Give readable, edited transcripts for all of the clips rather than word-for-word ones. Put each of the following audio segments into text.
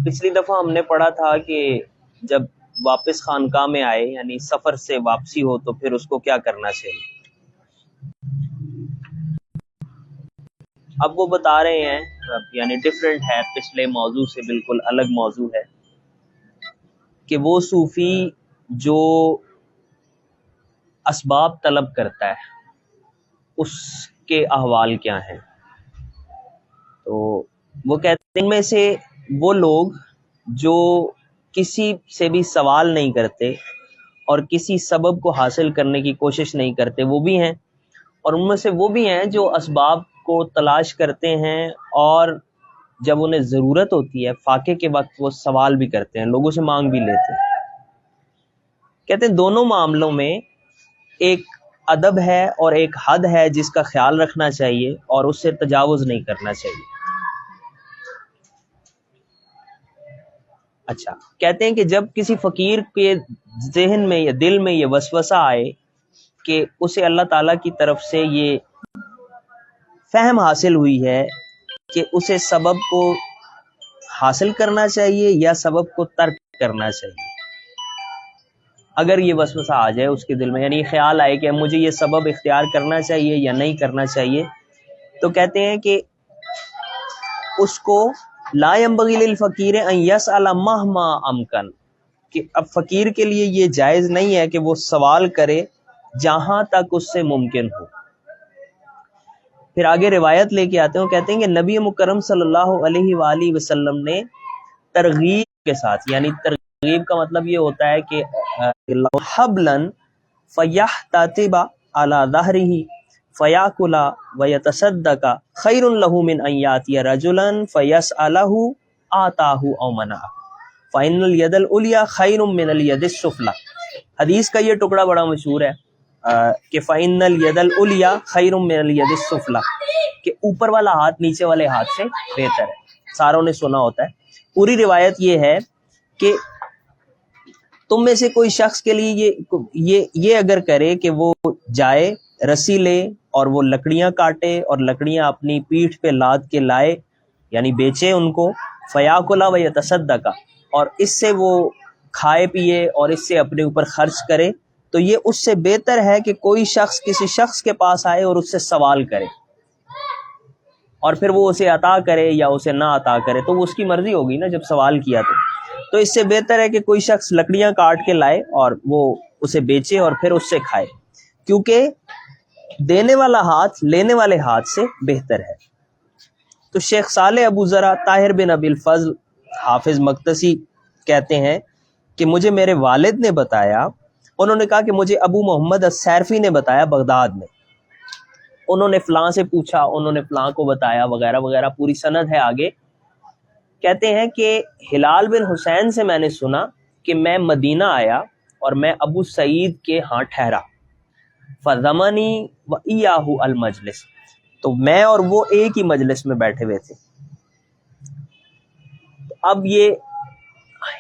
پچھلی دفعہ ہم نے پڑھا تھا کہ جب واپس خانقاہ میں آئے یعنی سفر سے واپسی ہو تو پھر اس کو کیا کرنا چاہیے. اب وہ بتا رہے ہیں یعنی ڈفرینٹ ہے، پچھلے موضوع سے بالکل الگ موضوع ہے کہ وہ صوفی جو اسباب طلب کرتا ہے اس کے احوال کیا ہیں. تو وہ کہتے ہیں ان میں سے وہ لوگ جو کسی سے بھی سوال نہیں کرتے اور کسی سبب کو حاصل کرنے کی کوشش نہیں کرتے وہ بھی ہیں، اور ان میں سے وہ بھی ہیں جو اسباب کو تلاش کرتے ہیں اور جب انہیں ضرورت ہوتی ہے فاقے کے وقت وہ سوال بھی کرتے ہیں، لوگوں سے مانگ بھی لیتے ہیں. کہتے ہیں دونوں معاملوں میں ایک ادب ہے اور ایک حد ہے جس کا خیال رکھنا چاہیے اور اس سے تجاوز نہیں کرنا چاہیے. اچھا، کہتے ہیں کہ جب کسی فقیر کے ذہن میں یا دل میں یہ وسوسہ آئے کہ اسے اللہ تعالیٰ کی طرف سے یہ فہم حاصل ہوئی ہے کہ اسے سبب کو حاصل کرنا چاہیے یا سبب کو ترک کرنا چاہیے، اگر یہ وسوسہ آ جائے اس کے دل میں یعنی خیال آئے کہ مجھے یہ سبب اختیار کرنا چاہیے یا نہیں کرنا چاہیے، تو کہتے ہیں کہ اس کو لا ينبغي للفقیر ان يسأل مهما امکن، کہ اب فقیر کے لیے یہ جائز نہیں ہے کہ وہ سوال کرے جہاں تک اس سے ممکن ہو. پھر آگے روایت لے کے آتے ہیں، کہتے ہیں کہ نبی مکرم صلی اللہ علیہ وآلہ وسلم نے ترغیب کے ساتھ، یعنی ترغیب کا مطلب یہ ہوتا ہے کہ حبلا فیحتطب علی ظہرہ فیاکل ویتصدق خیر لہ من ان یاتی رجلا فیسألہ آتاہ او منعہ فإن الید العلیٰ خیر من الید السفلی. حدیث کا یہ ٹکڑا بڑا مشہور ہے کہ فإن الید العلیٰ خیر من الید السفلی، کہ اوپر والا ہاتھ نیچے والے ہاتھ سے بہتر ہے. ساروں نے سنا ہوتا ہے. پوری روایت یہ ہے کہ تم میں سے کوئی شخص کے لیے یہ اگر کرے کہ وہ جائے رسی لے اور وہ لکڑیاں کاٹے اور لکڑیاں اپنی پیٹھ پہ لاد کے لائے یعنی بیچے ان کو، فیاکلا و یتصدق، اور اس سے وہ کھائے پیے اور اس سے اپنے اوپر خرچ کرے، تو یہ اس سے بہتر ہے کہ کوئی شخص کسی شخص کے پاس آئے اور اس سے سوال کرے اور پھر وہ اسے عطا کرے یا اسے نہ عطا کرے، تو وہ اس کی مرضی ہوگی نا جب سوال کیا تو اس سے بہتر ہے کہ کوئی شخص لکڑیاں کاٹ کے لائے اور وہ اسے بیچے اور پھر اس سے کھائے، کیونکہ دینے والا ہاتھ لینے والے ہاتھ سے بہتر ہے. تو شیخ صالح ابو ذرا طاہر بن ابی الفضل حافظ مقدسی کہتے ہیں کہ مجھے میرے والد نے بتایا، انہوں نے کہا کہ مجھے ابو محمد السیرفی نے بتایا بغداد میں، انہوں نے فلاں سے پوچھا، انہوں نے فلاں کو بتایا وغیرہ وغیرہ، پوری سند ہے آگے. کہتے ہیں کہ ہلال بن حسین سے میں نے سنا کہ میں مدینہ آیا اور میں ابو سعید کے ہاں ٹھہرا، فضمنی وإیاہ المجلس، تو میں اور وہ ایک ہی مجلس میں بیٹھے ہوئے تھے. اب یہ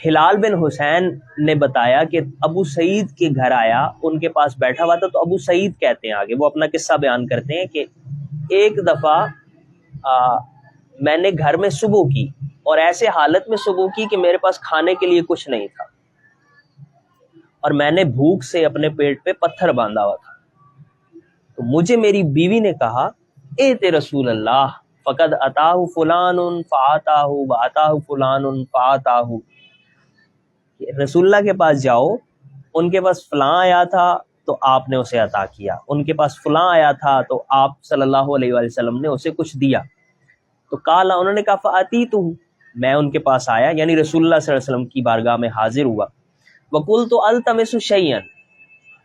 ہلال بن حسین نے بتایا کہ ابو سعید کے گھر آیا، ان کے پاس بیٹھا ہوا تھا. تو ابو سعید کہتے ہیں آگے، وہ اپنا قصہ بیان کرتے ہیں کہ ایک دفعہ میں نے گھر میں صبح کی اور ایسے حالت میں صبح کی کہ میرے پاس کھانے کے لیے کچھ نہیں تھا اور میں نے بھوک سے اپنے پیٹ پہ پتھر باندھا ہوا تھا. تو مجھے میری بیوی نے کہا اے رسول اللہ فقد اتاہ فلان فآتاہ واتاہ فلان فآتاہ، رسول اللہ کے پاس جاؤ، ان کے پاس فلاں آیا تھا تو آپ نے اسے عطا کیا، ان کے پاس فلاں آیا تھا تو آپ صلی اللہ علیہ وآلہ وسلم نے اسے کچھ دیا. تو کالا، انہوں نے کہا فاتیتہ، میں ان کے پاس آیا یعنی رسول اللہ صلی اللہ علیہ وسلم کی بارگاہ میں حاضر ہوا. وقلت التمس شیئا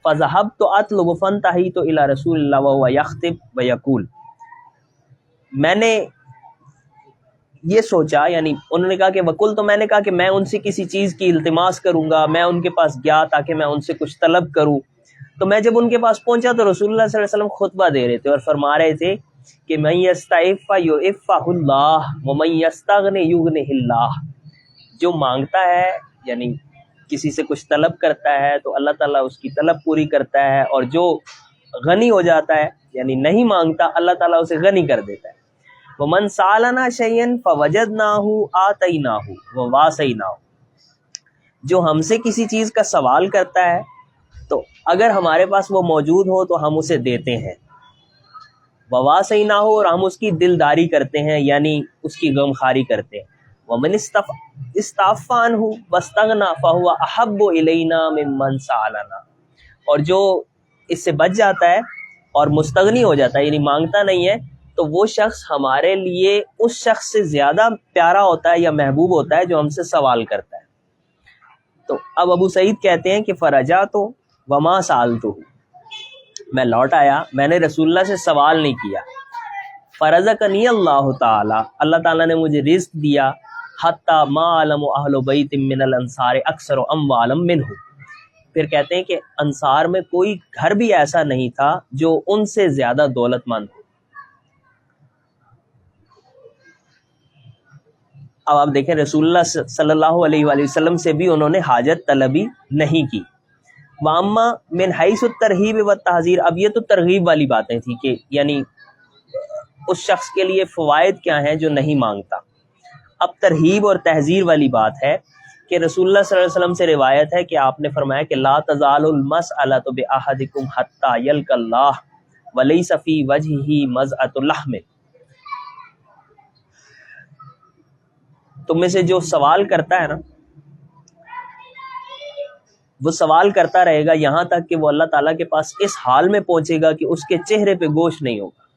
فذهبت اطلب فانتهيت الى رسول اللہ وهو يخطب ويقول، میں نے یہ سوچا، یعنی انہوں نے کہا کہ وقل، تو میں نے کہا کہ میں ان سے کسی چیز کی التماس کروں گا، میں ان کے پاس گیا تاکہ میں ان سے کچھ طلب کروں. تو میں جب ان کے پاس پہنچا تو رسول اللہ صلی اللہ علیہ وسلم خطبہ دے رہے تھے اور فرما رہے تھے کہ من یستعف یعفہ اللہ ومن یستغنی یغنہ اللہ، جو مانگتا ہے یعنی کسی سے کچھ طلب کرتا ہے تو اللہ تعالیٰ اس کی طلب پوری کرتا ہے، اور جو غنی ہو جاتا ہے یعنی نہیں مانگتا اللہ تعالیٰ اسے غنی کر دیتا ہے. وَمَنْ سَأَلَنَا شَيْئًا فَوَجَدْنَاهُ آتَيْنَاهُ وَوَاسَيْنَاهُ، جو ہم سے کسی چیز کا سوال کرتا ہے تو اگر ہمارے پاس وہ موجود ہو تو ہم اسے دیتے ہیں، وَوَاسَيْنَاهُ، اور ہم اس کی دلداری کرتے ہیں یعنی اس کی غمخواری کرتے ہیں، وَمَنِ اسْتَعْفَ عَنْهُ وَاسْتَغْنَى فَهُوَ أَحَبُّ إِلَيْنَا مِمَّنْ سَأَلَنَا، اور جو اس سے بچ جاتا ہے اور مستغنی ہو جاتا ہے یعنی مانگتا نہیں ہے، تو وہ شخص ہمارے لیے اس شخص سے زیادہ پیارا ہوتا ہے یا محبوب ہوتا ہے جو ہم سے سوال کرتا ہے۔ تو اب ابو سعید کہتے ہیں کہ فرجعت وما سألتہ، میں لوٹ آیا، میں نے رسول اللہ سے سوال نہیں کیا، فرزقنی اللہ تعالی، اللہ تعالیٰ نے مجھے رزق دیا، حتی ما علم اہل بیت من الانصار اکثر اموالا منہ، پھر کہتے ہیں کہ انصار میں کوئی گھر بھی ایسا نہیں تھا جو ان سے زیادہ دولت مند ہو۔ اب آپ دیکھیں رسول اللہ صلی اللہ علیہ وآلہ وسلم سے بھی انہوں نے حاجت طلبی نہیں کی۔ واما من حیث الترغیب والتحذیر، اب یہ تو ترغیب والی باتیں تھیں کہ یعنی اس شخص کے لیے فوائد کیا ہیں جو نہیں مانگتا۔ اب ترغیب اور تحذیر والی بات ہے کہ رسول اللہ صلی اللہ علیہ وسلم سے روایت ہے کہ آپ نے فرمایا کہ لا تزال المسألۃ بأحدکم حتی یلقى اللہ ولیس فی وجہہ مزعۃ لحم، تم میں سے جو سوال کرتا ہے نا وہ سوال کرتا رہے گا یہاں تک کہ وہ اللہ تعالیٰ کے پاس اس حال میں پہنچے گا کہ اس کے چہرے پہ گوشت نہیں ہوگا۔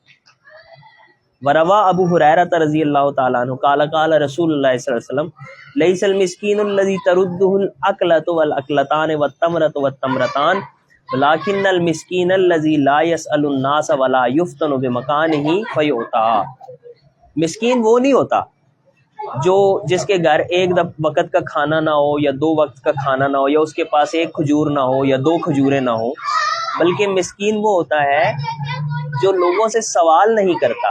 وروا ابو ہریرہ رضی اللہ تعالیٰ عنہ قال قال رسول اللہ صلی اللہ علیہ وسلم لیس المسکین الذی ترده الاکلۃ والاکلتان والتمرۃ والتمرتان ولکن المسکین الذی لا یسأل الناس ولا یفتن بمکانہ فیعطى، مسکین وہ نہیں ہوتا جو جس کے گھر ایک وقت کا کھانا نہ ہو یا 2 وقت کا کھانا نہ ہو یا اس کے پاس 1 کھجور نہ ہو یا 2 کھجوریں نہ ہو، بلکہ مسکین وہ ہوتا ہے جو لوگوں سے سوال نہیں کرتا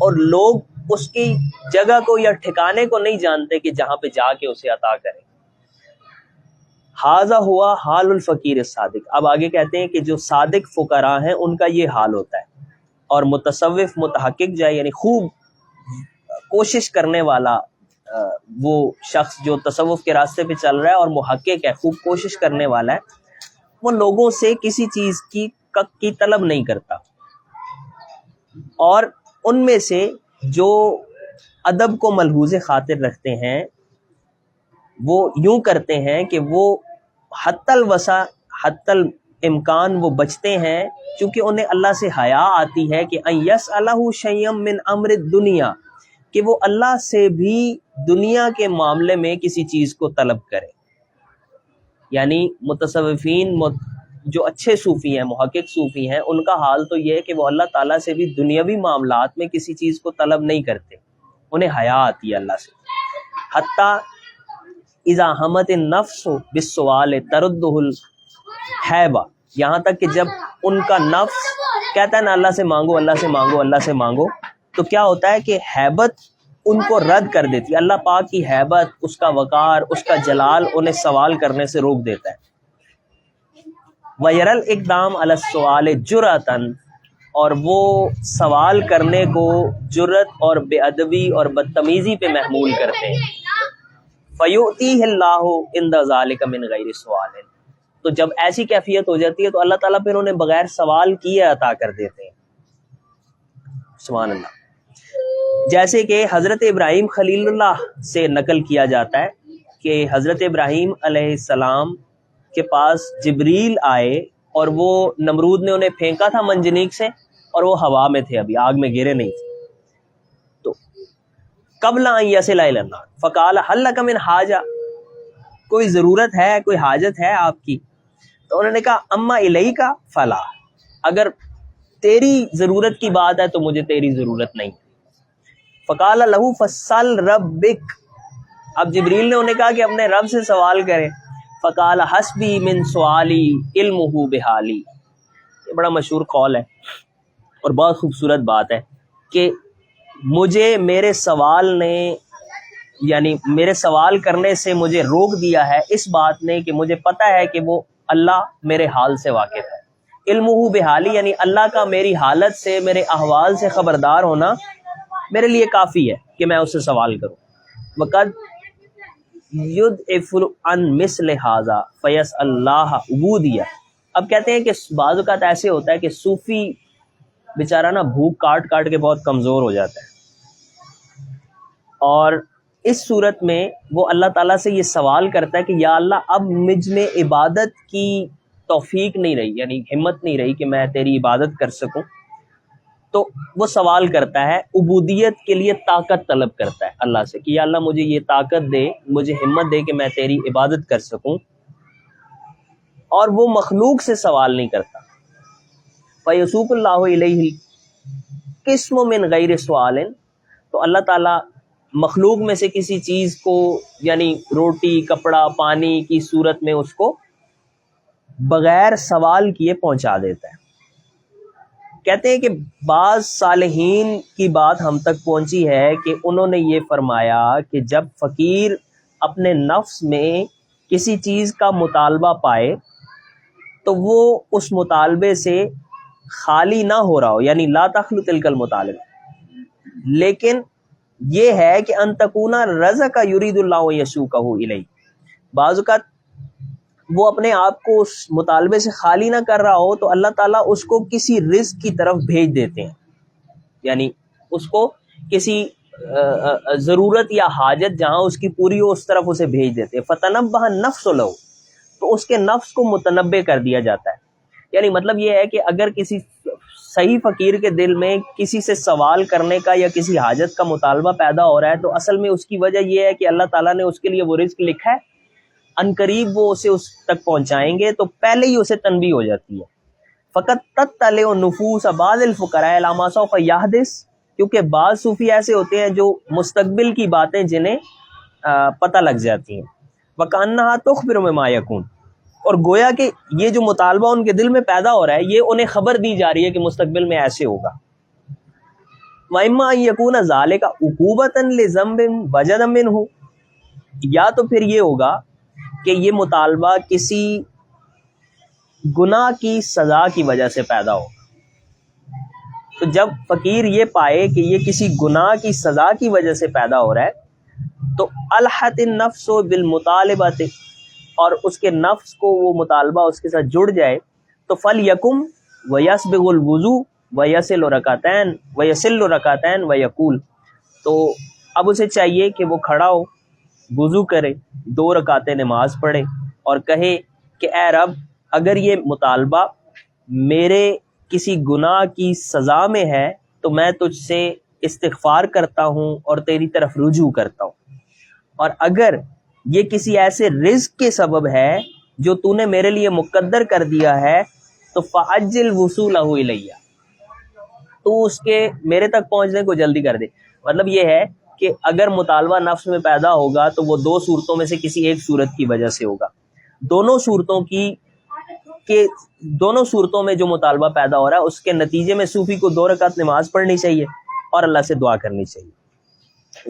اور لوگ اس کی جگہ کو یا ٹھکانے کو نہیں جانتے کہ جہاں پہ جا کے اسے عطا کریں۔ ھذا ہوا حال الفقیر الصادق، اب آگے کہتے ہیں کہ جو صادق فقراء ہیں ان کا یہ حال ہوتا ہے، اور متصوف متحقق جائے یعنی خوب کوشش کرنے والا وہ شخص جو تصوف کے راستے پہ چل رہا ہے اور محقق ہے، خوب کوشش کرنے والا ہے، وہ لوگوں سے کسی چیز کی طلب نہیں کرتا، اور ان میں سے جو ادب کو ملحوظ خاطر رکھتے ہیں وہ یوں کرتے ہیں کہ وہ حتی الوسع حتی الامکان وہ بچتے ہیں، چونکہ انہیں اللہ سے حیا آتی ہے کہ ان یسألہ شیئا من امر الدنیا، کہ وہ اللہ سے بھی دنیا کے معاملے میں کسی چیز کو طلب کرے۔ یعنی متصوفین جو اچھے صوفی ہیں، محقق صوفی ہیں، ان کا حال تو یہ ہے کہ وہ اللہ تعالیٰ سے بھی دنیاوی معاملات میں کسی چیز کو طلب نہیں کرتے، انہیں حیا آتی ہے اللہ سے۔ حتیٰ اذا ہمت النفس بالسؤال تردہ الحیبہ، یہاں تک کہ جب ان کا نفس کہتا ہے نا اللہ سے مانگو اللہ سے مانگو اللہ سے مانگو، تو کیا ہوتا ہے کہ حیبت ان کو رد کر دیتی ہے، اللہ پاک کی حیبت، اس کا وقار، اس کا جلال انہیں سوال کرنے سے روک دیتا ہے۔ وَيَرَى الْإِقْدَامَ عَلَى السُّؤَالِ جُرْأَةً، اور وہ سوال کرنے کو جرت اور بے ادبی اور بدتمیزی پہ محمول کرتے ہیں۔ فَيُؤْتِيهِ اللَّهُ عِنْدَ ذَلِكَ مِنْ غَيْرِ سُؤَالٍ، تو جب ایسی کیفیت ہو جاتی ہے تو اللہ تعالیٰ پھر انہیں بغیر سوال کیے عطا کر دیتے ہیں۔ سبحان اللہ۔ جیسے کہ حضرت ابراہیم خلیل اللہ سے نقل کیا جاتا ہے کہ حضرت ابراہیم علیہ السلام کے پاس جبریل آئے اور وہ نمرود نے انہیں پھینکا تھا منجنیق سے اور وہ ہوا میں تھے، ابھی آگ میں گرے نہیں تھے، تو قبل ان یصل الی النار فقال هل لک من حاجہ، کوئی ضرورت ہے، کوئی حاجت ہے آپ کی؟ تو انہوں نے کہا اما الیک فلا، اگر تیری ضرورت کی بات ہے تو مجھے تیری ضرورت نہیں۔ فقال لہ فسل ربک، اب جبریل نے انہیں کہا کہ اپنے رب سے سوال کرے۔ فقال حسبی من سوالی علمہ بحالی، یہ بڑا مشہور قول ہے اور بہت خوبصورت بات ہے کہ مجھے میرے سوال نے یعنی میرے سوال کرنے سے مجھے روک دیا ہے اس بات نے کہ مجھے پتہ ہے کہ وہ اللہ میرے حال سے واقف ہے۔ علمہ بحالی یعنی اللہ کا میری حالت سے، میرے احوال سے خبردار ہونا میرے لیے کافی ہے کہ میں اس سے سوال کروں. وقد یدعف عن مثل ھذا فیس اللہ عبودیہ. اب کہتے ہیں کہ بعض اوقات ایسے ہوتا ہے کہ صوفی بیچارہ نا بھوک کاٹ کاٹ کے بہت کمزور ہو جاتا ہے، اور اس صورت میں وہ اللہ تعالیٰ سے یہ سوال کرتا ہے کہ یا اللہ اب مجھ میں عبادت کی توفیق نہیں رہی، یعنی ہمت نہیں رہی کہ میں تیری عبادت کر سکوں. تو وہ سوال کرتا ہے، عبودیت کے لیے طاقت طلب کرتا ہے اللہ سے کہ یا اللہ مجھے یہ طاقت دے، مجھے ہمت دے کہ میں تیری عبادت کر سکوں. اور وہ مخلوق سے سوال نہیں کرتا. فَيَسُوقُ اللَّهُ إِلَيْهِ قِسْمٌ مِّن غَيْرِ سُؤَالٍ، تو اللہ تعالیٰ مخلوق میں سے کسی چیز کو، یعنی روٹی کپڑا پانی کی صورت میں اس کو بغیر سوال کیے پہنچا دیتا ہے. کہتے ہیں کہ بعض صالحین کی بات ہم تک پہنچی ہے کہ انہوں نے یہ فرمایا کہ جب فقیر اپنے نفس میں کسی چیز کا مطالبہ پائے تو وہ اس مطالبے سے خالی نہ ہو رہا ہو، یعنی لا تخلو تلک المطالبہ، لیکن یہ ہے کہ ان تکون رزق یرید اللہ یسوقہ الیہ. بعض اوقات وہ اپنے آپ کو اس مطالبے سے خالی نہ کر رہا ہو تو اللہ تعالیٰ اس کو کسی رزق کی طرف بھیج دیتے ہیں، یعنی اس کو کسی ضرورت یا حاجت جہاں اس کی پوری ہو اس طرف اسے بھیج دیتے ہیں. فتنبہ نفس لہ، تو اس کے نفس کو متنبع کر دیا جاتا ہے. یعنی مطلب یہ ہے کہ اگر کسی صحیح فقیر کے دل میں کسی سے سوال کرنے کا یا کسی حاجت کا مطالبہ پیدا ہو رہا ہے تو اصل میں اس کی وجہ یہ ہے کہ اللہ تعالیٰ نے اس کے لیے وہ رزق لکھا ہے، ان قریب وہ اسے اس تک پہنچائیں گے، تو پہلے ہی اسے تنبیہ ہو جاتی ہے. فقط تطلع نفوس بعض الفقراء الی ما سوف یحدث، کیونکہ بعض صوفی ایسے ہوتے ہیں جو مستقبل کی باتیں جنہیں پتہ لگ جاتی ہیں. وکأنھا تخبر بما یکون، اور گویا کہ یہ جو مطالبہ ان کے دل میں پیدا ہو رہا ہے یہ انہیں خبر دی جا رہی ہے کہ مستقبل میں ایسے ہوگا. وَإِمَّا أَن يَكُونَ ذَلِكَ عُقُوبَةً لِذَنبٍ وَجَدَ مِنْهُ، یا تو پھر یہ ہوگا کہ یہ مطالبہ کسی گناہ کی سزا کی وجہ سے پیدا ہو. تو جب فقیر یہ پائے کہ یہ کسی گناہ کی سزا کی وجہ سے پیدا ہو رہا ہے تو الحت النفس بالمطالبۃ، اور اس کے نفس کو وہ مطالبہ اس کے ساتھ جڑ جائے تو فلیکم ویسبغ الوضوء ویصل رکعتین ویقول، تو اب اسے چاہیے کہ وہ کھڑا ہو، وضو کرے، 2 رکعتیں نماز پڑھے اور کہے کہ اے رب اگر یہ مطالبہ میرے کسی گناہ کی سزا میں ہے تو میں تجھ سے استغفار کرتا ہوں اور تیری طرف رجوع کرتا ہوں، اور اگر یہ کسی ایسے رزق کے سبب ہے جو تو نے میرے لیے مقدر کر دیا ہے تو فعجل وصولہ الیہ، تو اس کے میرے تک پہنچنے کو جلدی کر دے. مطلب یہ ہے کہ اگر مطالبہ نفس میں پیدا ہوگا تو وہ 2 صورتوں میں سے کسی ایک صورت کی وجہ سے ہوگا. دونوں صورتوں میں جو مطالبہ پیدا ہو رہا ہے اس کے نتیجے میں صوفی کو 2 رکعت نماز پڑھنی چاہیے اور اللہ سے دعا کرنی چاہیے،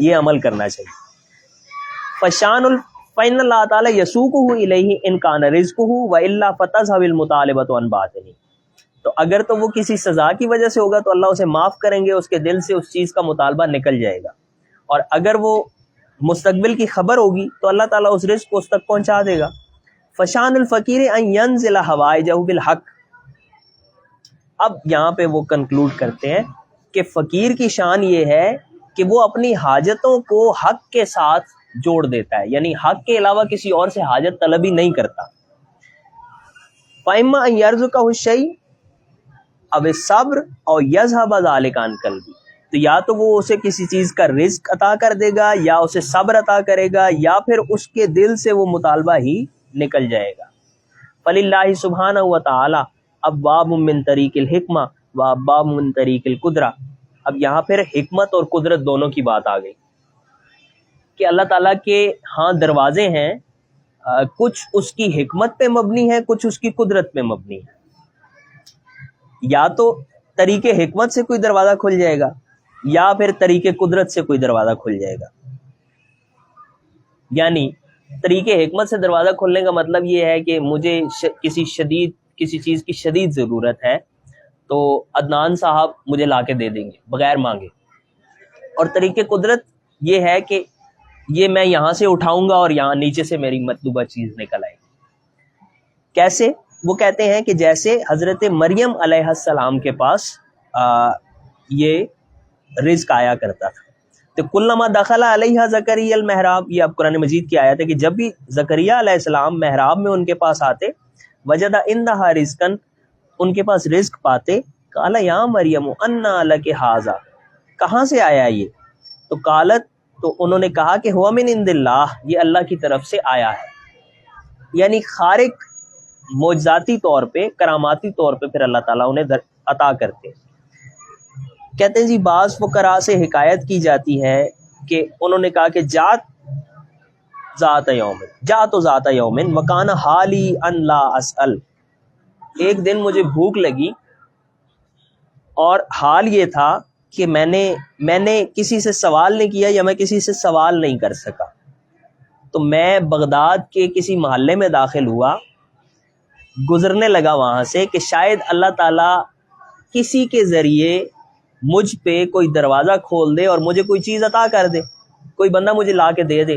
یہ عمل کرنا چاہیے. فَإِنَّ اللَّهَ تَعَالَى يَسُوقُهُ إِلَيْهِ إِنْ كَانَ رِزْقُهُ وَإِلَّا فَتَذْهَبُ الْمُطَالَبَةُ عَنْ بَاطِنِهِ. تو اگر تو وہ کسی سزا کی وجہ سے ہوگا تو اللہ اسے معاف کریں گے، اس کے دل سے اس چیز کا مطالبہ نکل جائے گا، اور اگر وہ مستقبل کی خبر ہوگی تو اللہ تعالیٰ اس رزق کو اس تک پہنچا دے گا. فشان الفقیر ان ينزل حوائجہ بالحق. اب یہاں پہ وہ کنکلوڈ کرتے ہیں کہ فقیر کی شان یہ ہے کہ وہ اپنی حاجتوں کو حق کے ساتھ جوڑ دیتا ہے، یعنی حق کے علاوہ کسی اور سے حاجت طلبی نہیں کرتا. فَإِمَّا أَن يَرْزُقَهُ الشَّيْءُ أَوِ الصَّبْرُ أَوْ يَذْهَبَ ذَلِكَ عَنْ قَلْبِهِ، تو یا تو وہ اسے کسی چیز کا رزق عطا کر دے گا یا اسے صبر عطا کرے گا یا پھر اس کے دل سے وہ مطالبہ ہی نکل جائے گا. فَلِلَّهِ سُبْحَانَهُ وَتَعَالَى أَبْوَابٌ مِّن طَرِيقِ الْحِكْمَةِ وَأَبْوَابٌ مِّن طَرِيقِ الْقُدْرَةِ. اب یہاں پھر حکمت اور قدرت دونوں کی بات آ گئی کہ اللہ تعالیٰ کے ہاں دروازے ہیں، کچھ اس کی حکمت پہ مبنی ہے، کچھ اس کی قدرت پہ مبنی ہے. یا تو طریق حکمت سے کوئی دروازہ کھل جائے گا یا پھر طریق قدرت سے کوئی دروازہ کھل جائے گا. یعنی طریق حکمت سے دروازہ کھلنے کا مطلب یہ ہے کہ مجھے کسی چیز کی شدید ضرورت ہے تو عدنان صاحب مجھے لا کے دے دیں گے بغیر مانگے. اور طریقے قدرت یہ ہے کہ یہ میں یہاں سے اٹھاؤں گا اور یہاں نیچے سے میری مطلوبہ چیز نکل آئے گی. کیسے؟ وہ کہتے ہیں کہ جیسے حضرت مریم علیہ السلام کے پاس یہ رزق آیا کرتا تھا. تو کلما دخل علیہ زکریا المحراب، یہ اب قرآن مجید کی آیت ہے کہ جب بھی زکریا علیہ السلام محراب میں ان کے پاس آتے، وجد عندہا رزقن، ان کے پاس رزق پاتے، قال یا مریم انا لک ھذا، کہاں سے آیا یہ؟ تو قالت، تو انہوں نے کہا کہ ہوا من عند اللہ، یہ اللہ کی طرف سے آیا ہے. یعنی خارق معجزاتی طور پہ، کراماتی طور پہ پھر اللہ تعالیٰ انہیں عطا کرتے. کہتے ہیں جی بعض فقراء سے حکایت کی جاتی ہے کہ انہوں نے کہا کہ جات ذات یومن وکان حالی ان لا اسأل، ایک دن مجھے بھوک لگی اور حال یہ تھا کہ میں نے کسی سے سوال نہیں کیا یا میں کسی سے سوال نہیں کر سکا. تو میں بغداد کے کسی محلے میں داخل ہوا، گزرنے لگا وہاں سے کہ شاید اللہ تعالیٰ کسی کے ذریعے مجھ پہ کوئی دروازہ کھول دے اور مجھے کوئی چیز عطا کر دے، کوئی بندہ مجھے لا کے دے دے.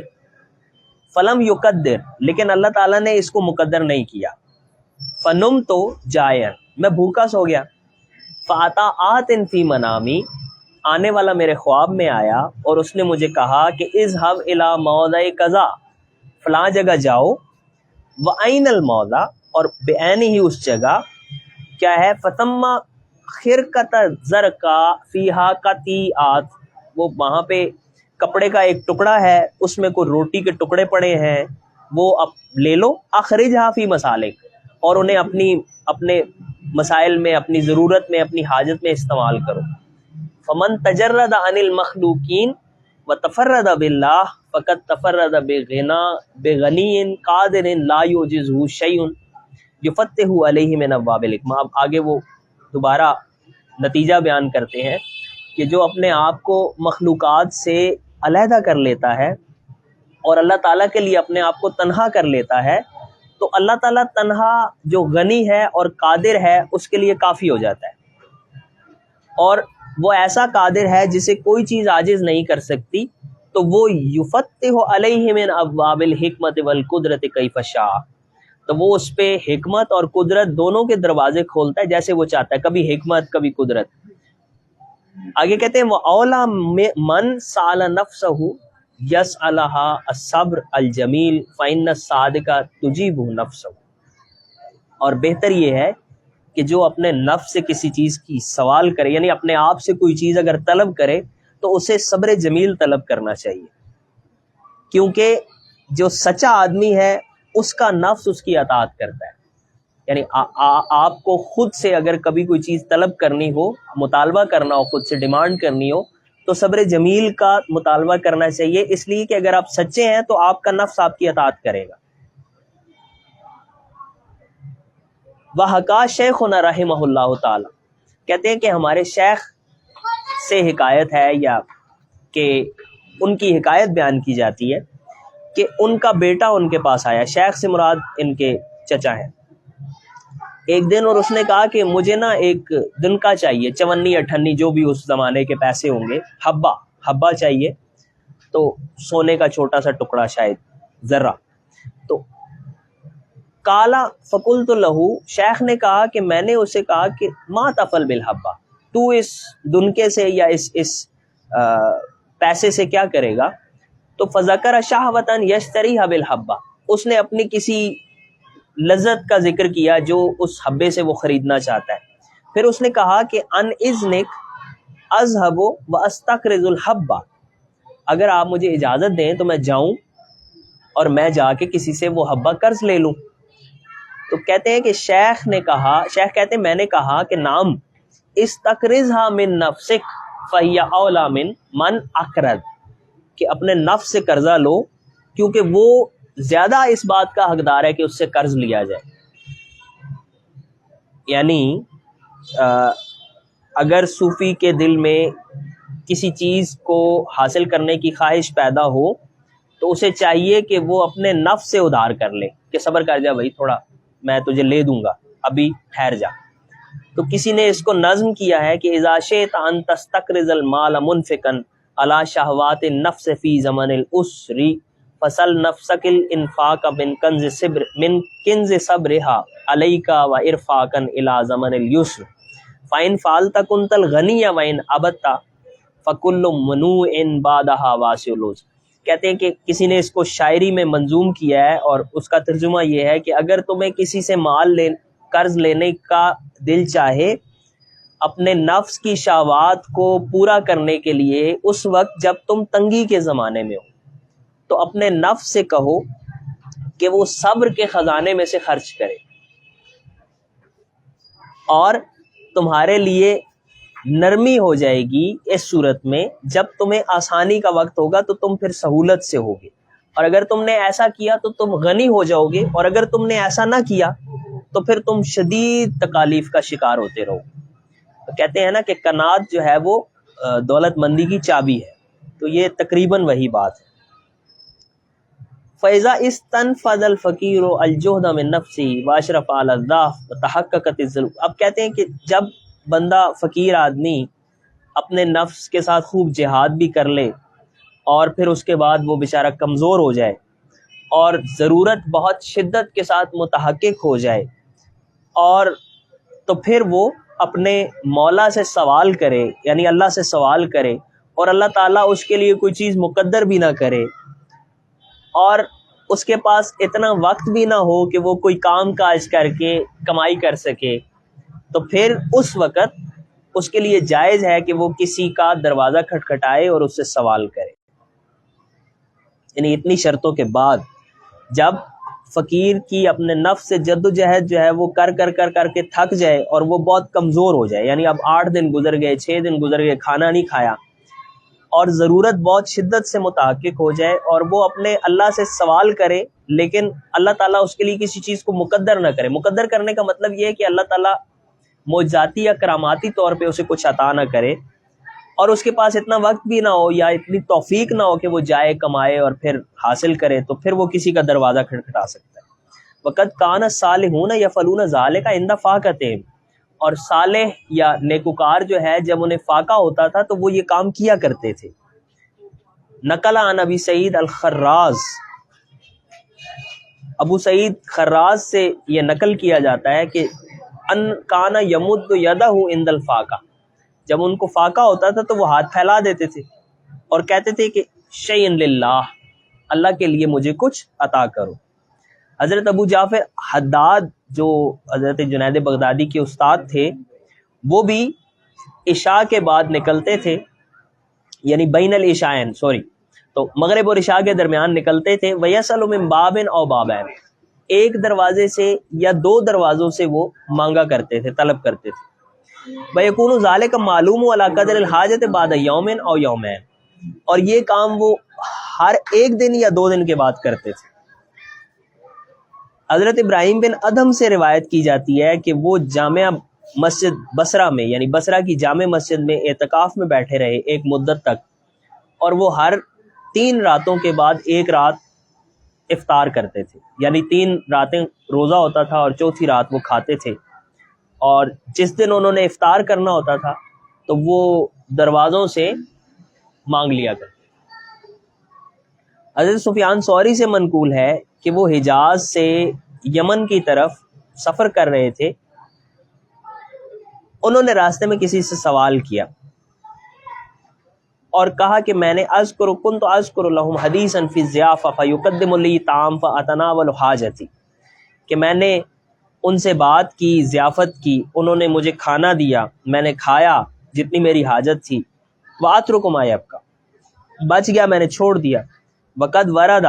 فلم یقدر، لیکن اللہ تعالیٰ نے اس کو مقدر نہیں کیا. فنم تو جائن، میں بھوکا سو گیا. فاتا آتن فی منامی، آنے والا میرے خواب میں آیا اور اس نے مجھے کہا کہ اذهب الی موضع کذا، فلاں جگہ جاؤ، وعین الموضع، اور بعین ہی اس جگہ کیا ہے، فتم خرقۃ زرقا فیہا قطیعات، وہ وہاں پہ کپڑے کا ایک ٹکڑا ہے، اس میں کوئی روٹی کے ٹکڑے پڑے ہیں، وہ اب لے لو. اخرجھا فی مسالک، اور انہیں اپنے مسائل میں، اپنی ضرورت میں، اپنی حاجت میں استعمال کرو. فمن تجرد عن المخلوقین وتفرد باللہ فقد تفرد بغنی قادر لا یعجزہ شیء یفتح علیہ من ابواب الحکمہ. اب آگے وہ دوبارہ نتیجہ بیان کرتے ہیں کہ جو اپنے آپ کو مخلوقات سے علیحدہ کر لیتا ہے اور اللہ تعالیٰ کے لیے اپنے آپ کو تنہا کر لیتا ہے، تو اللہ تعالیٰ تنہا جو غنی ہے اور قادر ہے اس کے لیے کافی ہو جاتا ہے، اور وہ ایسا قادر ہے جسے کوئی چیز عاجز نہیں کر سکتی. تو وہ یفتح علیہ من ابواب الحکمت والقدرت کیف شاء، تو وہ اس پہ حکمت اور قدرت دونوں کے دروازے کھولتا ہے جیسے وہ چاہتا ہے، کبھی حکمت کبھی قدرت. آگے کہتے ہیں وَأَوْلَى مَنْ سَأَلَ نَفْسَهُ يَسْأَلَهَا الصَّبْرَ الْجَمِيلُ فَإِنَّ الصَّادِقَ تُجِيبُهُ نَفْسَهُ، اور بہتر یہ ہے کہ جو اپنے نفس سے کسی چیز کی سوال کرے، یعنی اپنے آپ سے کوئی چیز اگر طلب کرے تو اسے صبر جمیل طلب کرنا چاہیے، کیونکہ جو سچا آدمی ہے اس کا نفس اس کی اطاعت کرتا ہے. یعنی آپ کو خود سے اگر کبھی کوئی چیز طلب کرنی ہو، مطالبہ کرنا ہو، خود سے ڈیمانڈ کرنی ہو، تو صبر جمیل کا مطالبہ کرنا چاہیے، اس لیے کہ اگر آپ سچے ہیں تو آپ کا نفس آپ کی اطاعت کرے گا. وحکا شیخنا رحمہ اللہ تعالی، کہتے ہیں کہ ہمارے شیخ سے حکایت ہے، یا کہ ان کی حکایت بیان کی جاتی ہے کہ ان کا بیٹا ان کے پاس آیا، شیخ سے مراد ان کے چچا ہیں، ایک دن، اور اس نے کہا کہ مجھے نا ایک دن کا چاہیے، 54 جو بھی اس زمانے کے پیسے ہوں گے، حبہ چاہیے، تو سونے کا چھوٹا سا ٹکڑا، شاید ذرہ. تو کالا فقلت لہو، شیخ نے کہا کہ میں نے اسے کہا کہ ما تفعل بالحبہ، تو اس دنکے سے یا اس پیسے سے کیا کرے گا؟ تو فذکر شہوۃ یشتریھا بالحبہ، اس نے اپنی کسی لذت کا ذکر کیا جو اس حبے سے وہ خریدنا چاہتا ہے. پھر اس نے کہا کہ ان اذنک اذهب واستقرض الحبہ، اگر آپ مجھے اجازت دیں تو میں جاؤں اور میں جا کے کسی سے وہ حبہ قرض لے لوں. تو کہتے ہیں کہ شیخ کہتے ہیں میں نے کہا کہ نام استقرضھا من نفسک فہی اولی من اقرض، کہ اپنے نفس سے قرضہ لو کیونکہ وہ زیادہ اس بات کا حقدار ہے کہ اس سے قرض لیا جائے. یعنی اگر صوفی کے دل میں کسی چیز کو حاصل کرنے کی خواہش پیدا ہو تو اسے چاہیے کہ وہ اپنے نفس سے ادھار کر لے کہ صبر کر جا بھائی، تھوڑا میں تجھے لے دوں گا، ابھی ٹھہر جا. تو کسی نے اس کو نظم کیا ہے کہ اذا شئت ان تستقرض المال منفقا علی شہوات النفس فی زمن العسر فصل نفسک الانفاق من کنز صبرها علیک و ارفاقا الی زمن اليسر فإن فعلت كنت الغنی وإن ابت فکل منوع بعدها واسع العذر۔ کہتے ہیں کہ کسی نے اس کو شاعری میں منظوم کیا ہے اور اس کا ترجمہ یہ ہے کہ اگر تمہیں کسی سے قرض لینے کا دل چاہے اپنے نفس کی شہوات کو پورا کرنے کے لیے اس وقت جب تم تنگی کے زمانے میں ہو، تو اپنے نفس سے کہو کہ وہ صبر کے خزانے میں سے خرچ کرے، اور تمہارے لیے نرمی ہو جائے گی اس صورت میں جب تمہیں آسانی کا وقت ہوگا تو تم پھر سہولت سے ہوگے، اور اگر تم نے ایسا کیا تو تم غنی ہو جاؤ گے، اور اگر تم نے ایسا نہ کیا تو پھر تم شدید تکالیف کا شکار ہوتے رہو۔ تو کہتے ہیں نا کہ قناعت جو ہے وہ دولت مندی کی چابی ہے، تو یہ تقریباً وہی بات ہے۔ فَإِذَا اسْتَنْفَذَ الْفَقِيرُ الْجُهْدَ مِنْ نَفْسِهِ وَأَشْرَفَ عَلَى الضَّعْفِ وَتَحَقَّقَتِ الظُّلْمِ۔ اب کہتے ہیں کہ جب بندہ فقیر آدمی اپنے نفس کے ساتھ خوب جہاد بھی کر لے اور پھر اس کے بعد وہ بیچارہ کمزور ہو جائے اور ضرورت بہت شدت کے ساتھ متحقق ہو جائے، اور تو پھر وہ اپنے مولا سے سوال کرے، یعنی اللہ سے سوال کرے، اور اللہ تعالیٰ اس کے لیے کوئی چیز مقدر بھی نہ کرے، اور اس کے پاس اتنا وقت بھی نہ ہو کہ وہ کوئی کام کاج کر کے کمائی کر سکے، تو پھر اس وقت اس کے لیے جائز ہے کہ وہ کسی کا دروازہ کھٹکھٹائے اور اس سے سوال کرے۔ یعنی اتنی شرطوں کے بعد جب فقیر کی اپنے نفس سے جد و جہد جو ہے وہ کر کے تھک جائے اور وہ بہت کمزور ہو جائے، یعنی اب 8 دن گزر گئے، 6 دن گزر گئے، کھانا نہیں کھایا، اور ضرورت بہت شدت سے متحقق ہو جائے، اور وہ اپنے اللہ سے سوال کرے لیکن اللہ تعالیٰ اس کے لیے کسی چیز کو مقدر نہ کرے۔ مقدر کرنے کا مطلب یہ ہے کہ اللہ تعالیٰ معجزاتی یا کراماتی طور پہ اسے کچھ عطا نہ کرے، اور اس کے پاس اتنا وقت بھی نہ ہو یا اتنی توفیق نہ ہو کہ وہ جائے کمائے اور پھر حاصل کرے، تو پھر وہ کسی کا دروازہ کھٹکھٹا سکتا ہے۔ وقت کان الصالحون یفعلون ذلک عند فاقتہم، اور صالح یا نیکوکار جو ہے جب انہیں فاقہ ہوتا تھا تو وہ یہ کام کیا کرتے تھے۔ نقل عن ابی سعید الخراز، ابو سعید خراز سے یہ نقل کیا جاتا ہے کہ ان کان یمد یدہ عند الفاقہ، جب ان کو فاقہ ہوتا تھا تو وہ ہاتھ پھیلا دیتے تھے اور کہتے تھے کہ شیئن للہ، اللہ کے لیے مجھے کچھ عطا کرو۔ حضرت ابو جعفر حداد جو حضرت جنید بغدادی کے استاد تھے، وہ بھی عشاء کے بعد نکلتے تھے، یعنی بین العشاءین تو مغرب اور عشاء کے درمیان نکلتے تھے، وَيَسَلُ مِن بَابٍ أَوْ بَابَيْنِ، ایک دروازے سے یا 2 دروازوں سے وہ مانگا کرتے تھے، طلب کرتے تھے۔ وَيَكُونُ ذَلِكَ مَعْلُومُ عَلَى قَدْرِ الْحَاجَةِ بَعْدَ يَوْمٍ أَوْ يَوْمَيْنِ، اور یہ کام وہ ہر 1 دن یا 2 دن کے بعد کرتے تھے۔ حضرت ابراہیم بن ادھم سے روایت کی جاتی ہے کہ وہ جامع مسجد بصرہ میں، یعنی بصرہ کی جامع مسجد میں اعتکاف میں بیٹھے رہے ایک مدت تک، اور وہ ہر 3 راتوں کے بعد 1 رات افطار کرتے تھے، یعنی 3 راتیں روزہ ہوتا تھا اور 4تھی رات وہ کھاتے تھے، اور جس دن انہوں نے افطار کرنا ہوتا تھا تو وہ دروازوں سے مانگ لیا کرتے۔ حضرت سفیان ثوری سے منقول ہے کہ وہ حجاز سے یمن کی طرف سفر کر رہے تھے، انہوں نے راستے میں کسی سے سوال کیا اور کہا کہ میں نے كنت اذکر لهم حدیثا فی الضیافہ فیقدم لی طعام فاتناول حاجتی، کہ میں نے ان سے بات کی، ضیافت کی، انہوں نے مجھے کھانا دیا، میں نے کھایا جتنی میری حاجت تھی، واترک ما یبقی، بچ گیا میں نے چھوڑ دیا، وقد ورد،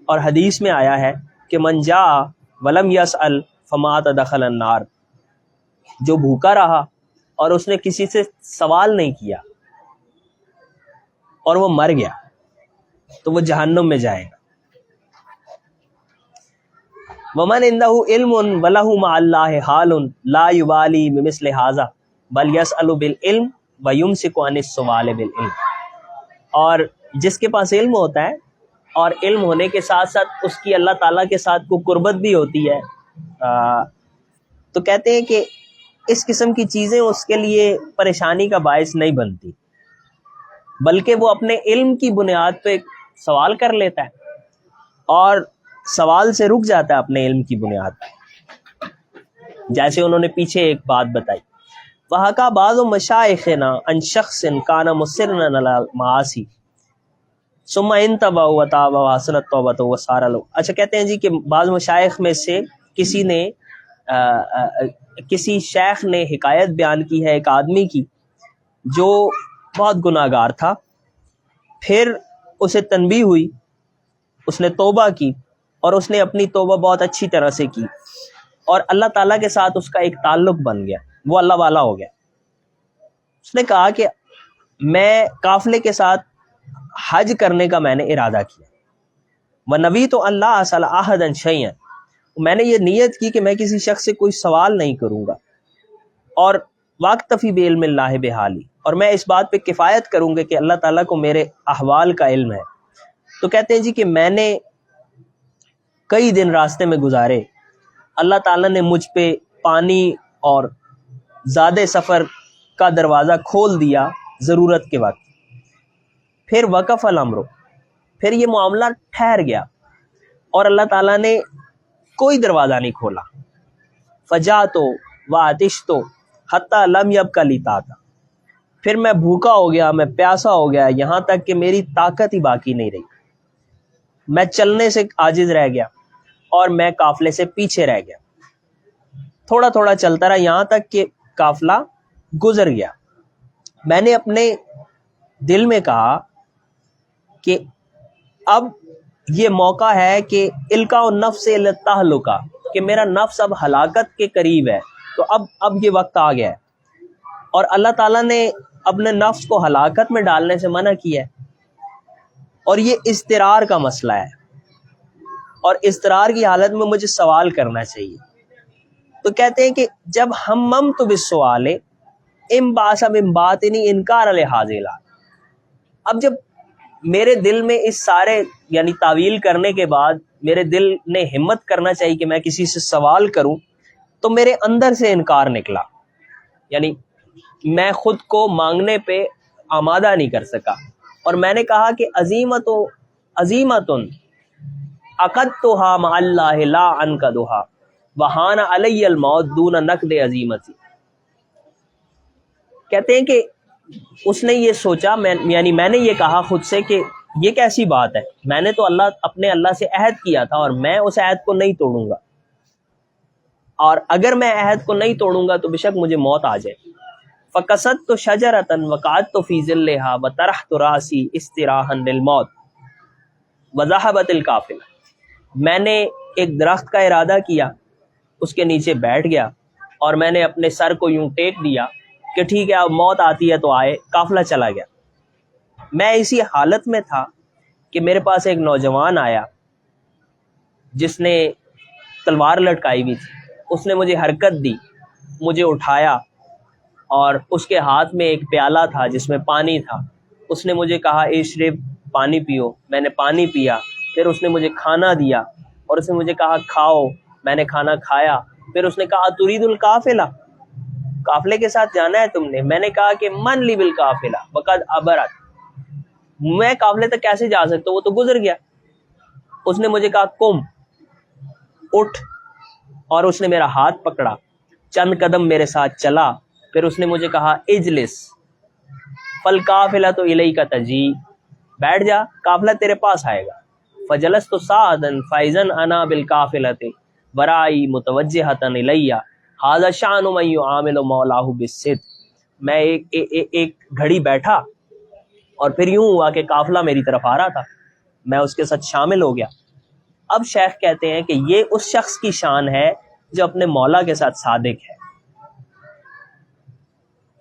اور حدیث میں آیا ہے کہ من جاء ولم یسأل فمات دخل النار، جو بھوکا رہا اور اس نے کسی سے سوال نہیں کیا اور وہ مر گیا تو وہ جہنم میں جائے گا۔ ومن عنده علم وله مع الله حال لا يبالي بمثل هذا بل يسأل بالعلم ويمسك عن السؤال بالعلم، اور جس کے پاس علم ہوتا ہے اور علم ہونے کے ساتھ ساتھ اس کی اللہ تعالیٰ کے ساتھ کوئی قربت بھی ہوتی ہے، تو کہتے ہیں کہ اس قسم کی چیزیں اس کے لیے پریشانی کا باعث نہیں بنتی۔ بلکہ وہ اپنے علم کی بنیاد پہ سوال کر لیتا ہے اور سوال سے رک جاتا ہے اپنے علم کی بنیاد پہ. جیسے انہوں نے پیچھے ایک بات بتائی، وَحَكَى بَعْضُ مَشَائِخِنَا عَنْ شَخْصٍ كَانَ مُصِرًّا عَلَى الْمَعَاصِي ثُمَّ انْتَبَهَ وَتَابَ وَحَسُنَتْ تَوْبَتُهُ وَصَارَ لَهُ. اچھا، کہتے ہیں جی کہ بعض مشائخ میں سے کسی شیخ نے حکایت بیان کی ہے ایک آدمی کی جو بہت گناہ گار تھا، پھر اسے تنبیہ ہوئی، اس نے توبہ کی اور اس نے اپنی توبہ بہت اچھی طرح سے کی اور اللہ تعالیٰ کے ساتھ اس کا ایک تعلق بن گیا، وہ اللہ والا ہو گیا. اس نے کہا کہ میں قافلے کے ساتھ حج کرنے کا میں نے ارادہ کیا، وَنَوِیتُ أَن لَا أَسْأَلَ أَحَدًا شَيْئًا، میں نے یہ نیت کی کہ میں کسی شخص سے کوئی سوال نہیں کروں گا، اور وَأَكْتَفِي بِعِلْمِ اللَّهِ بِحَالِي، اور میں اس بات پہ کفایت کروں گا کہ اللہ تعالیٰ کو میرے احوال کا علم ہے. تو کہتے ہیں جی کہ میں نے کئی دن راستے میں گزارے، اللہ تعالیٰ نے مجھ پہ پانی اور زیادہ سفر کا دروازہ کھول دیا ضرورت کے وقت. پھر وقف الامر، پھر یہ معاملہ ٹھہر گیا اور اللہ تعالیٰ نے کوئی دروازہ نہیں کھولا. فجعت وعطشت حتی لم یبق لی طاقت، پھر میں بھوکا ہو گیا، میں پیاسا ہو گیا، یہاں تک کہ میری طاقت ہی باقی نہیں رہی، میں چلنے سے عاجز رہ گیا اور میں قافلے سے پیچھے رہ گیا. تھوڑا تھوڑا چلتا رہا یہاں تک کہ قافلہ گزر گیا. میں نے اپنے دل میں کہا کہ اب یہ موقع ہے کہ القاء النفس الی التہلکہ، کہ میرا نفس اب ہلاکت کے قریب ہے، تو اب یہ وقت آ گیا ہے. اور اللہ تعالیٰ نے اپنے نفس کو ہلاکت میں ڈالنے سے منع کیا ہے، اور یہ اضطرار کا مسئلہ ہے، اور اضطرار کی حالت میں مجھے سوال کرنا چاہیے. تو کہتے ہیں کہ جب ہممت بالسؤال انبعث من باطنی انکار لحاظلہ، اب جب میرے دل میں اس سارے یعنی تعویل کرنے کے بعد میرے دل نے ہمت کرنا چاہیے کہ میں کسی سے سوال کروں، تو میرے اندر سے انکار نکلا، یعنی میں خود کو مانگنے پہ آمادہ نہیں کر سکا. اور میں نے کہا کہ عظیمتن عقدتها مع اللہ لا انقضها وہان علی الموت دون نقد عظیمتی. کہتے ہیں کہ اس نے یہ سوچا، یعنی میں نے یہ کہا خود سے کہ یہ کیسی بات ہے، میں نے تو اپنے اللہ سے عہد کیا تھا اور میں اس عہد کو نہیں توڑوں گا، اور اگر میں عہد کو نہیں توڑوں گا تو بے شک مجھے موت آ جائے. فقصدت شجرۃ وقعدت فی ظلها وطرحت راسی استراحا للموت وذهبت القافلہ. میں نے ایک درخت کا ارادہ کیا، اس کے نیچے بیٹھ گیا اور میں نے اپنے سر کو یوں ٹیک دیا کہ ٹھیک ہے اب موت آتی ہے تو آئے. قافلہ چلا گیا. میں اسی حالت میں تھا کہ میرے پاس ایک نوجوان آیا جس نے تلوار لٹکائی ہوئی تھی. اس نے مجھے حرکت دی، مجھے اٹھایا، اور اس کے ہاتھ میں ایک پیالہ تھا جس میں پانی تھا. اس نے مجھے کہا اشرب، پانی پیو. میں نے پانی پیا. پھر اس نے مجھے کھانا دیا اور اس نے مجھے کہا کھاؤ. میں نے کھانا کھایا. پھر اس نے کہا ترید القافلہ، قافلے کے ساتھ جانا ہے تم نے؟ میں نے کہا کہ من لی بالقافلہ وقد عبرت، میں قافلے تک کیسے جا سکتا ہوں، وہ تو گزر گیا. اس نے مجھے کہا قم، اٹھ، اور اس نے میرا ہاتھ پکڑا، چند قدم میرے ساتھ چلا. پھر اس نے مجھے کہا اجلس فالقافلۃ الیک تجی، بیٹھ جا، قافلہ تیرے پاس آئے گا. فجلست سعدا فاذا انا بالقافلۃ ورائی متوجہۃ الی ھذا شأن من یعامل مولاہ بالصدق. میں ایک گھڑی بیٹھا اور پھر یوں ہوا کہ قافلہ میری طرف آ رہا تھا، میں اس کے ساتھ شامل ہو گیا. اب شیخ کہتے ہیں کہ یہ اس شخص کی شان ہے جو اپنے مولا کے ساتھ صادق ہے.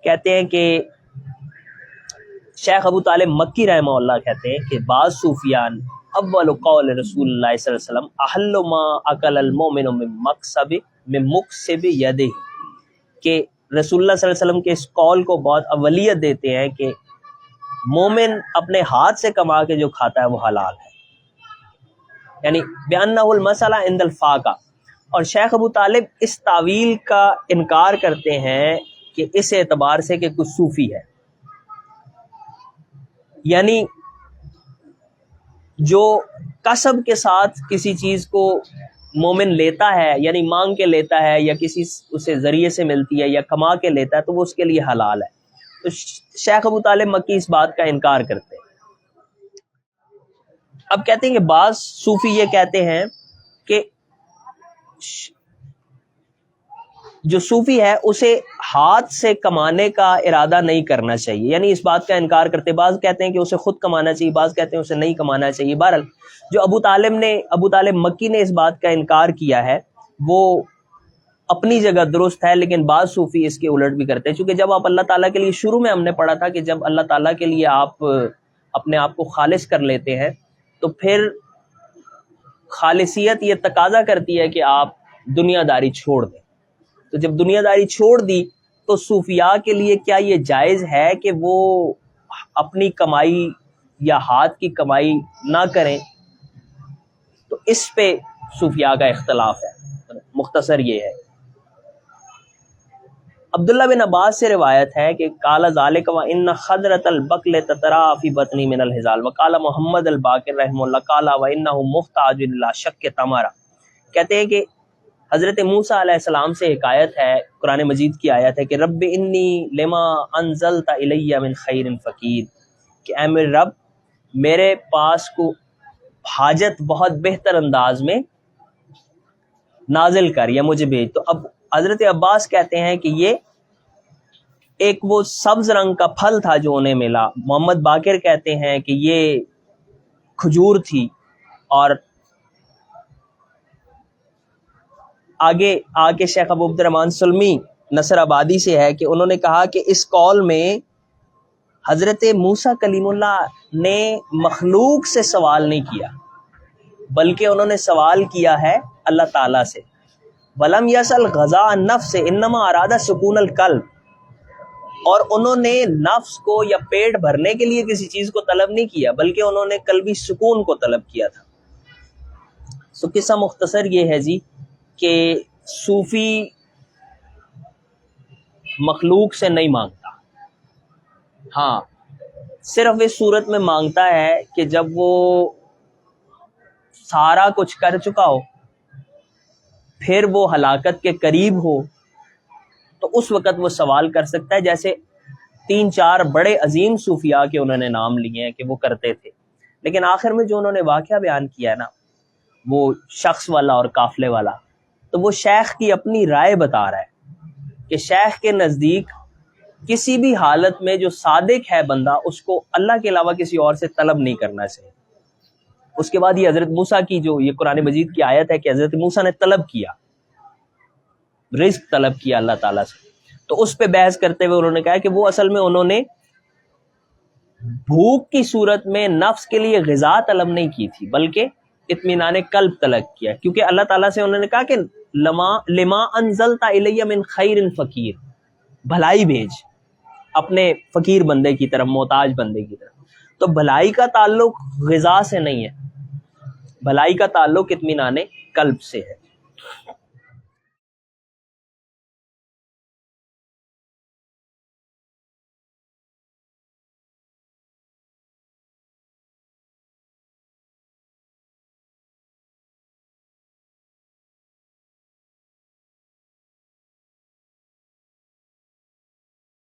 کہتے ہیں کہ شیخ ابو طالب مکی رحمہ اللہ کہتے ہیں کہ بعض صوفیان اول قول رسول اللہ صلی اللہ علیہ وسلم احل ما اکل المؤمن من مکسب یدہ، کہ رسول اللہ صلی اللہ علیہ وسلم کے اس قول کو بہت اولیت دیتے ہیں کہ مومن اپنے ہاتھ سے کما کے جو کھاتا ہے وہ حلال ہے، یعنی بأنہ المسئلہ عند الفاقہ. اور شیخ ابو طالب اس تعویل کا انکار کرتے ہیں کہ اس اعتبار سے کہ کچھ صوفی ہے. یعنی جو کسب کے ساتھ کسی چیز کو مومن لیتا ہے، یعنی مانگ کے لیتا ہے یا کسی اسے ذریعے سے ملتی ہے یا کما کے لیتا ہے، تو وہ اس کے لیے حلال ہے۔ تو شیخ ابو طالب مکی اس بات کا انکار کرتے ہیں۔ اب کہتے ہیں کہ بعض صوفی یہ کہتے ہیں کہ جو صوفی ہے اسے ہاتھ سے کمانے کا ارادہ نہیں کرنا چاہیے، یعنی اس بات کا انکار کرتے۔ بعض کہتے ہیں کہ اسے خود کمانا چاہیے، بعض کہتے ہیں اسے نہیں کمانا چاہیے۔ بہرحال جو ابو طالب مکی نے اس بات کا انکار کیا ہے وہ اپنی جگہ درست ہے، لیکن بعض صوفی اس کے الٹ بھی کرتے ہیں۔ چونکہ جب آپ اللہ تعالیٰ کے لیے، شروع میں ہم نے پڑھا تھا کہ جب اللہ تعالیٰ کے لیے آپ اپنے آپ کو خالص کر لیتے ہیں تو پھر خالصیت یہ تقاضا کرتی ہے کہ آپ دنیا داری چھوڑ دیں۔ تو جب دنیا داری چھوڑ دی تو صوفیاء کے لیے کیا یہ جائز ہے کہ وہ اپنی کمائی یا ہاتھ کی کمائی نہ کریں؟ تو اس پہ صوفیاء کا اختلاف ہے، مختصر یہ ہے۔ عبداللہ بن عباس سے روایت ہے کہ قال ذالک وان خضرۃ البقل تترا فی بطنی من الحزال وقال محمد الباقر رحمہ اللہ قال وانه محتاج الی شق تمرہ۔ کہتے ہیں کہ حضرت موسیٰ علیہ السلام سے حکایت ہے، قرآن مجید کی آیت ہے کہ رب انی لما انزلت الی من خیر فقیر، کہ اے میرے رب میرے پاس کو حاجت بہت بہتر انداز میں نازل کر یا مجھے بھیج۔ تو اب حضرت عباس کہتے ہیں کہ یہ ایک وہ سبز رنگ کا پھل تھا جو انہیں ملا۔ محمد باقر کہتے ہیں کہ یہ کھجور تھی، اور آگے شیخ ابو عبد الرحمن سلمی نصر آبادی سے ہے کہ انہوں نے کہا کہ اس قول میں حضرت موسیٰ کلیم اللہ نے مخلوق سے سوال نہیں کیا، بلکہ انہوں نے سوال کیا ہے اللہ تعالیٰ سے۔ ولم یسل غذا النفس انما اراد سکون القلب، اور انہوں نے نفس کو یا پیٹ بھرنے کے لیے کسی چیز کو طلب نہیں کیا، بلکہ انہوں نے قلبی سکون کو طلب کیا تھا۔ تو قصہ مختصر یہ ہے جی کہ صوفی مخلوق سے نہیں مانگتا، ہاں صرف اس صورت میں مانگتا ہے کہ جب وہ سارا کچھ کر چکا ہو، پھر وہ ہلاکت کے قریب ہو، تو اس وقت وہ سوال کر سکتا ہے، جیسے 3-4 بڑے عظیم صوفیاء کے انہوں نے نام لیے ہیں کہ وہ کرتے تھے۔ لیکن آخر میں جو انہوں نے واقعہ بیان کیا ہے نا، وہ شخص والا اور قافلے والا، تو وہ شیخ کی اپنی رائے بتا رہا ہے کہ شیخ کے نزدیک کسی بھی حالت میں جو صادق ہے بندہ، اس کو اللہ کے علاوہ کسی اور سے طلب نہیں کرنا چاہیے۔ اس کے بعد یہ حضرت موسیٰ کی جو یہ قرآن مجید کی آیت ہے کہ حضرت موسیٰ نے طلب کیا، رزق طلب کیا اللہ تعالیٰ سے، تو اس پہ بحث کرتے ہوئے انہوں نے کہا کہ وہ اصل میں انہوں نے بھوک کی صورت میں نفس کے لیے غذا طلب نہیں کی تھی، بلکہ اطمینان قلب طلب کیا، کیونکہ اللہ تعالیٰ سے انہوں نے کہا کہ لما انزلت الی من خیر فقیر، بھلائی بھیج اپنے فقیر بندے کی طرف، محتاج بندے کی طرف۔ تو بھلائی کا تعلق غذا سے نہیں ہے، بھلائی کا تعلق اطمینان قلب سے ہے۔